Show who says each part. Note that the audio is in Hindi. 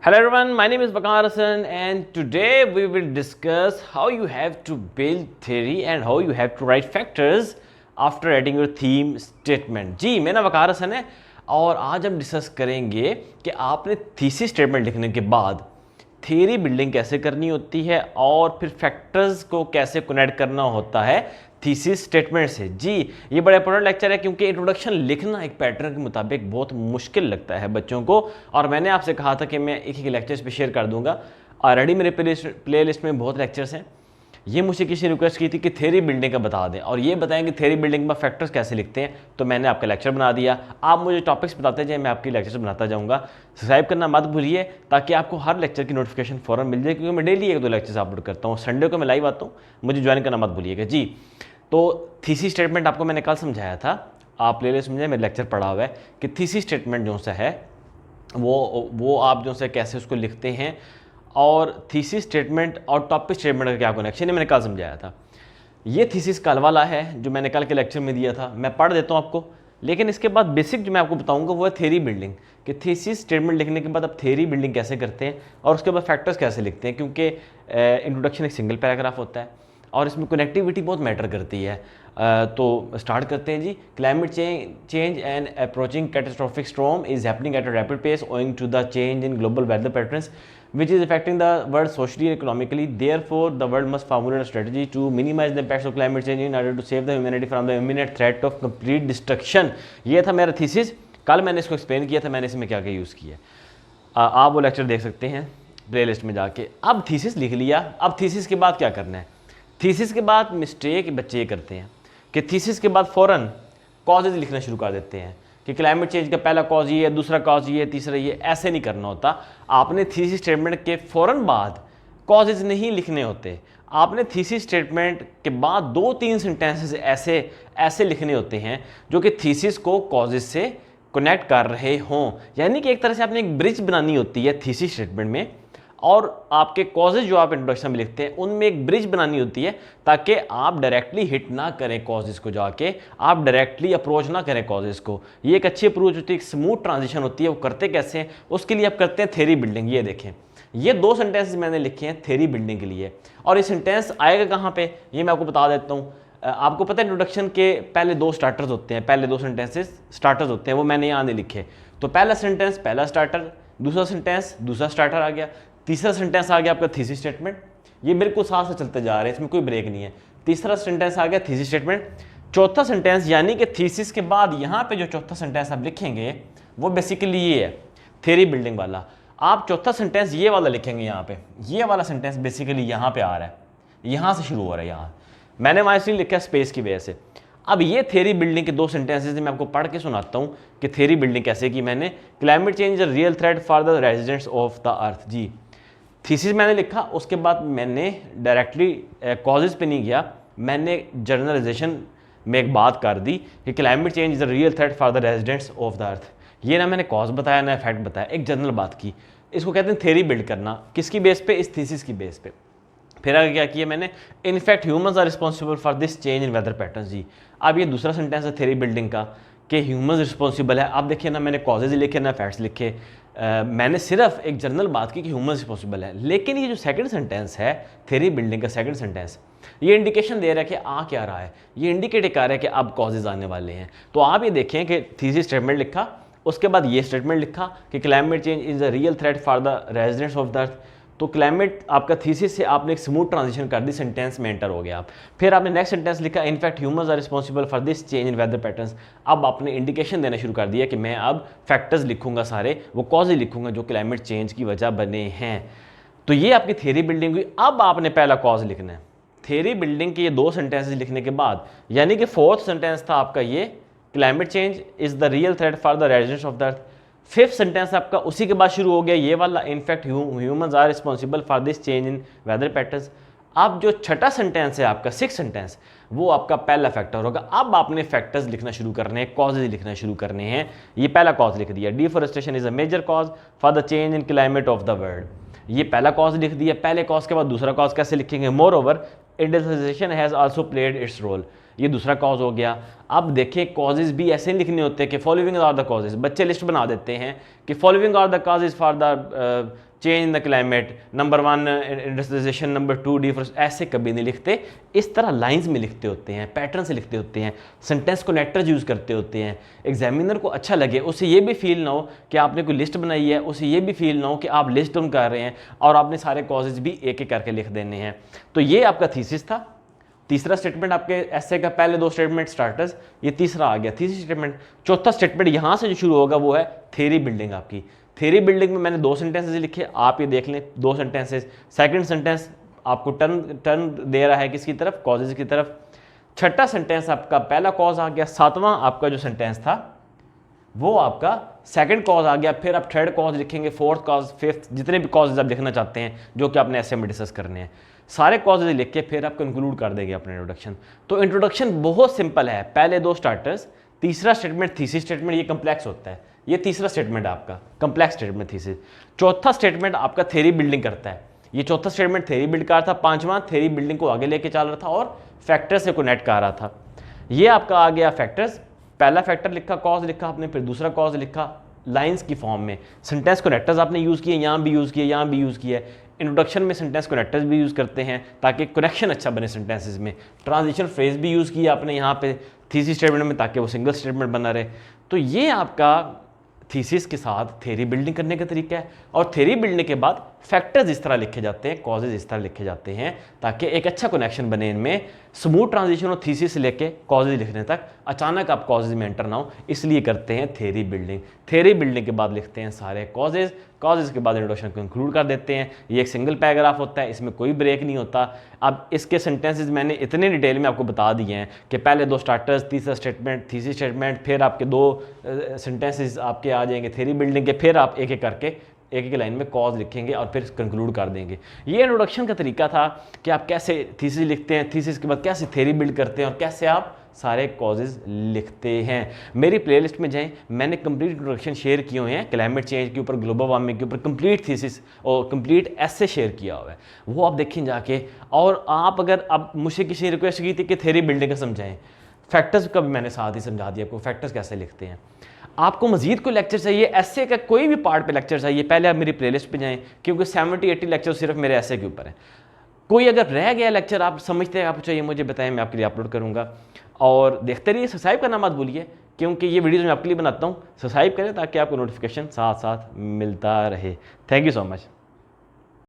Speaker 1: Hello everyone, my name is waqarhassan and today we will discuss how you have to build theory and how you have to write factors after writing your theme statement। जी मेरा waqarhassan है और आज हम डिस्कस करेंगे कि आपने थीसिस स्टेटमेंट लिखने के बाद थियरी बिल्डिंग कैसे करनी होती है और फिर फैक्टर्स को कैसे कनेक्ट करना होता है थीसिस स्टेटमेंट से। जी ये बड़ा इंपॉर्टेंट लेक्चर है क्योंकि इंट्रोडक्शन लिखना एक पैटर्न के मुताबिक बहुत मुश्किल लगता है बच्चों को, और मैंने आपसे कहा था कि मैं एक एक लेक्चर्स पे शेयर कर दूंगा। ऑलरेडी मेरे प्लेलिस्ट में बहुत लेक्चर्स हैं। ये मुझे किसी ने रिक्वेस्ट की थी कि थ्योरी बिल्डिंग का बता दें और ये बताएं कि थ्योरी बिल्डिंग में फैक्टर्स कैसे लिखते हैं, तो मैंने आपका लेक्चर बना दिया। आप मुझे टॉपिक्स बताते जाए, मैं आपकी लेक्चर्स बनाता जाऊँगा। सब्सक्राइब करना मत भूलिए ताकि आपको हर लेक्चर की नोटिफिकेशन फ़ौरन मिल जाए, क्योंकि मैं डेली एक दो लेक्चर्स अपलोड करता हूँ। संडे को मैं लाइव आता हूँ, मुझे ज्वाइन करना मत भूलिएगा। जी तो थीसिस स्टेटमेंट आपको मैंने कल समझाया था, आप प्लेलिस्ट में मेरा लेक्चर पढ़ा हुआ है कि थीसिस स्टेटमेंट जो सा है वो आप जो सा कैसे उसको लिखते हैं और थीसिस स्टेटमेंट और टॉपिक स्टेटमेंट का क्या कनेक्शन है, मैंने कल समझाया था। ये थीसिस कल वाला है जो मैंने कल के लेक्चर में दिया था, मैं पढ़ देता हूँ आपको। लेकिन इसके बाद बेसिक जो मैं आपको बताऊंगा वो है थ्योरी बिल्डिंग, कि थीसिस स्टेटमेंट लिखने के बाद आप थ्योरी बिल्डिंग कैसे करते हैं और उसके बाद फैक्टर्स कैसे लिखते हैं, क्योंकि इंट्रोडक्शन एक सिंगल पैराग्राफ होता है और इसमें कनेक्टिविटी बहुत मैटर करती है। तो स्टार्ट करते हैं जी। Climate change and approaching catastrophic storm is happening at a rapid pace owing to the change in global weather patterns which is affecting the world socially and economically. Therefore, the world must formulate a strategy to minimize the impacts of climate change in order to save the humanity from the imminent threat of complete destruction. ये था मेरा थीसिस। कल मैंने इसको एक्सप्लेन किया था, मैंने इसमें क्या क्या यूज़ किया। आप वो लेक्चर देख सकते हैं प्लेलिस्ट में जाके। अब थीसिस लिख लिया, अब थीसिस के बाद क्या करना है। थीसिस के बाद मिस्टेक बच्चे ये करते हैं कि थीसिस के बाद फ़ौरन कॉजेज लिखना शुरू कर देते हैं कि क्लाइमेट चेंज का पहला कॉज ये है, दूसरा कॉज ये है, तीसरा ये। ऐसे नहीं करना होता। आपने थीसिस स्टेटमेंट के फ़ौरन बाद कॉजेज नहीं लिखने होते। आपने थीसिस स्टेटमेंट के बाद 2-3 सेंटेंसेस ऐसे लिखने होते हैं जो कि थीसिस को कॉजेज से कनेक्ट कर रहे हों। यानी कि एक तरह से आपने एक ब्रिज बनानी होती है थीसिस स्टेटमेंट में, और आपके कॉजेज जो आप इंट्रोडक्शन में लिखते हैं उनमें एक ब्रिज बनानी होती है ताकि आप डायरेक्टली हिट ना करें कॉजेज को, जाके आप डायरेक्टली अप्रोच ना करें कॉजेज को। ये एक अच्छी अप्रोच होती है, एक स्मूथ ट्रांजिशन होती है। वो करते कैसे हैं, उसके लिए आप करते हैं थ्योरी बिल्डिंग। ये देखें, ये 2 सेंटेंसेस मैंने लिखे हैं थ्योरी बिल्डिंग के लिए, और ये सेंटेंस आएगा कहाँ पे ये मैं आपको बता देता हूँ। आपको पता है इंट्रोडक्शन के पहले 2 स्टार्टर्स होते हैं, पहले 2 सेंटेंसेस स्टार्टर्स होते हैं, वो मैंने यहाँ नहीं लिखे। तो पहला सेंटेंस पहला स्टार्टर, दूसरा सेंटेंस दूसरा स्टार्टर आ गया, तीसरा सेंटेंस आ गया आपका थीसिस स्टेटमेंट। ये बिल्कुल साथ से चलते जा रहे हैं, इसमें कोई ब्रेक नहीं है। तीसरा सेंटेंस आ गया थीसिस स्टेटमेंट। चौथा सेंटेंस यानी कि थीसिस के बाद यहाँ पे जो चौथा सेंटेंस आप लिखेंगे वो बेसिकली ये है थ्योरी बिल्डिंग वाला। आप चौथा सेंटेंस ये वाला लिखेंगे यहाँ पे, ये वाला सेंटेंस बेसिकली यहाँ पे आ रहा है, यहाँ से शुरू हो रहा है। यहाँ मैंने वहाँ इसलिए लिखा स्पेस की वजह से। अब ये थ्योरी बिल्डिंग के 2 सेंटेंसेस मैं आपको पढ़ के सुनाता हूँ कि थ्योरी बिल्डिंग कैसे की मैंने। Climate change is a real threat for the residents of the earth. जी थीसिस मैंने लिखा, उसके बाद मैंने डायरेक्टली कॉजेज पे नहीं गया, मैंने जर्नलाइजेशन में एक बात कर दी कि climate change is a real threat for the residents of the अर्थ। ये ना मैंने कॉज बताया ना इफेक्ट बताया, एक जनरल बात की। इसको कहते हैं थ्योरी बिल्ड करना। किसकी बेस पे, इस थीसिस की बेस पे। फिर आगे क्या किया मैंने, in fact humans are responsible for this change in weather pattern. जी अब ये दूसरा सेंटेंस है थ्योरी बिल्डिंग का कि ह्यूमंस रिस्पॉन्सिबल है। आप देखिए ना, मैंने कॉजेज लिखे ना फैक्ट्स लिखे, मैंने सिर्फ एक जनरल बात की कि ह्यूमंस रिस्पॉन्सिबल है। लेकिन ये जो सेकंड सेंटेंस है थ्योरी बिल्डिंग का सेकंड सेंटेंस, ये इंडिकेशन दे रहा है कि आ क्या रहा है, ये इंडिकेट कर रहा है कि अब कॉजेज आने वाले हैं। तो आप ये देखें कि थीसिस स्टेटमेंट लिखा, उसके बाद ये स्टेटमेंट लिखा कि climate change is a real threat for the residents of the अर्थ। तो क्लाइमेट आपका थीसिस से आपने एक स्मूथ ट्रांजिशन कर दी, सेंटेंस में एंटर हो गया आप। फिर आपने नेक्स्ट सेंटेंस लिखा, in fact humans are responsible for this change in weather patterns. अब आपने इंडिकेशन देना शुरू कर दिया कि मैं अब फैक्टर्स लिखूंगा, सारे वो कॉजेज लिखूंगा जो क्लाइमेट चेंज की वजह बने हैं। तो ये आपकी थ्योरी बिल्डिंग हुई। अब आपने पहला कॉज लिखना है। थ्योरी बिल्डिंग के ये 2 सेंटेंसेस लिखने के बाद, यानी कि 4th सेंटेंस था आपका ये, climate change is the real threat for the residents of the earth. 5th sentence आपका उसी के बाद शुरू हो गया ये वाला, in fact humans are responsible for this change in weather patterns. अब जो छठा सेंटेंस है आपका 6th सेंटेंस, वो आपका पहला फैक्टर होगा। अब आपने फैक्टर्स लिखना शुरू करने हैं, कॉजेज लिखना शुरू करने हैं। ये पहला कॉज लिख दिया, deforestation is a major cause for the change in climate of the world. ये पहला कॉज लिख दिया। पहले कॉज के बाद दूसरा कॉज कैसे लिखेंगे, moreover industrialisation has also played its role, ये दूसरा कॉज हो गया। अब देखिए कॉजेज भी ऐसे नहीं लिखने होते कि फॉलोइंग आर द कॉजेज, बच्चे लिस्ट बना देते हैं कि following are the causes for the change in the climate, number 1 industrialisation, number 2 deforestation, ऐसे कभी नहीं लिखते। इस तरह लाइंस में लिखते होते हैं, पैटर्न से लिखते होते हैं, सेंटेंस कनेक्टर्स यूज़ करते होते हैं। एग्जामिनर को अच्छा लगे, उसे ये भी फील ना हो कि आपने कोई लिस्ट बनाई है, उसे ये भी फील ना हो कि आप लिस्ट डाउन कर रहे हैं और आपने सारे कॉजेज भी एक एक करके लिख देने हैं। तो ये आपका थीसिस था। तीसरा स्टेटमेंट आपके ऐसे का, पहले 2 स्टेटमेंट स्टार्टर्स, ये तीसरा आ गया थीसिस स्टेटमेंट। चौथा स्टेटमेंट यहाँ से जो शुरू होगा वो है थ्योरी बिल्डिंग आपकी। थ्योरी बिल्डिंग में मैंने 2 सेंटेंसेस लिखे, आप ये देख लें 2 सेंटेंसेस। सेकंड सेंटेंस आपको टर्न दे रहा है किसकी तरफ, कॉजेज की तरफ। छठा सेंटेंस आपका पहला कॉज आ गया। सातवां आपका जो सेंटेंस था वो आपका सेकंड कॉज आ गया। फिर आप थर्ड कॉज लिखेंगे, फोर्थ कॉज, फिफ्थ, जितने भी कॉजेज आप लिखना चाहते हैं जो कि आपने ऐसे में डिस्कस करने हैं, सारे कॉजेज लिख के फिर आप कंक्लूड कर देंगे अपने इंट्रोडक्शन। तो इंट्रोडक्शन बहुत सिंपल है, पहले 2 स्टार्टर्स, तीसरा स्टेटमेंट थीसिस स्टेटमेंट, ये कम्प्लेक्स होता है। ये तीसरा स्टेटमेंट आपका कम्प्लेक्स स्टेटमेंट थीसिस। चौथा स्टेटमेंट आपका थ्योरी बिल्डिंग करता है। ये चौथा स्टेटमेंट थ्योरी बिल्ड कर रहा था, पांचवा थ्योरी बिल्डिंग को आगे लेके चल रहा था और फैक्टर से कनेक्ट कर रहा था। ये आपका आ गया फैक्टर्स, पहला फैक्टर लिखा, कॉज लिखा आपने, फिर दूसरा कॉज लिखा लाइंस की फॉर्म में। सेंटेंस कनेक्टर्स आपने यूज़ किए, यहाँ भी यूज़ किए, यहाँ भी यूज़ किया है। इंट्रोडक्शन में सेंटेंस कनेक्टर्स भी यूज़ करते हैं ताकि कनेक्शन अच्छा बने सेंटेंसेस में। ट्रांजिशन फ्रेज भी यूज़ किया आपने यहाँ पे थीसिस स्टेटमेंट में ताकि वो सिंगल स्टेटमेंट बना रहे। तो ये आपका थीसिस के साथ थ्योरी बिल्डिंग करने का तरीका है। और थ्योरी बिल्डिंग के बाद फैक्टर्स इस तरह लिखे जाते हैं, कॉजेज इस तरह लिखे जाते हैं ताकि एक अच्छा कनेक्शन बने इनमें, स्मूथ ट्रांजिशन हो थीसिस से लेके कॉजेज लिखने तक, अचानक आप कॉजेज में एंटर ना हो, इसलिए करते हैं थ्योरी बिल्डिंग। थ्योरी बिल्डिंग के बाद लिखते हैं सारे कॉजेज, कॉजेज के बाद इंट्रोडक्शन कंक्लूड कर देते हैं। ये एक सिंगल पैराग्राफ होता है, इसमें कोई ब्रेक नहीं होता। अब इसके सेंटेंसेस मैंने इतने डिटेल में आपको बता दिए हैं कि पहले 2 स्टार्टर्स, तीसरा स्टेटमेंट थीसिस स्टेटमेंट, फिर आपके 2 सेंटेंसेस आपके आ जाएंगे थ्योरी बिल्डिंग के, फिर आप एक एक करके एक एक लाइन में कॉज लिखेंगे और फिर कंक्लूड कर देंगे। ये इंट्रोडक्शन का तरीका था कि आप कैसे थीसिस लिखते हैं, थीसिस के बाद कैसे थ्योरी बिल्ड करते हैं और कैसे आप सारे कॉजेज लिखते हैं। मेरी प्लेलिस्ट में जाएं, मैंने कंप्लीट इंट्रोडक्शन शेयर किए हुए हैं, क्लाइमेट चेंज के ऊपर, ग्लोबल वार्मिंग के ऊपर कंप्लीट थीसिस और कंप्लीट ऐसे शेयर किया हुआ है, वो आप देखें जाके। और आप अगर अब मुझसे किसी ने रिक्वेस्ट की थी कि थ्योरी बिल्डिंग का समझाएं, फैक्टर्स का भी मैंने साथ ही समझा दिया आपको, फैक्टर्स कैसे लिखते हैं। आपको मजीद कोई लेक्चर चाहिए, ऐसे का कोई भी पार्ट पे लेक्चर चाहिए, पहले आप मेरी प्लेलिस्ट पे जाएं, क्योंकि 70-80 लेक्चर सिर्फ मेरे ऐसे के ऊपर है। कोई अगर रह गया लेक्चर आप समझते हैं, आपको चाहिए, मुझे बताएं, मैं आपके लिए अपलोड करूँगा। और देखते रहिए, सब्सक्राइब करना मत भूलिए, क्योंकि ये वीडियोज़ मैं आपके लिए बनाता हूँ। सब्सक्राइब करें ताकि आपको नोटिफिकेशन साथ साथ मिलता रहे। Thank you so much.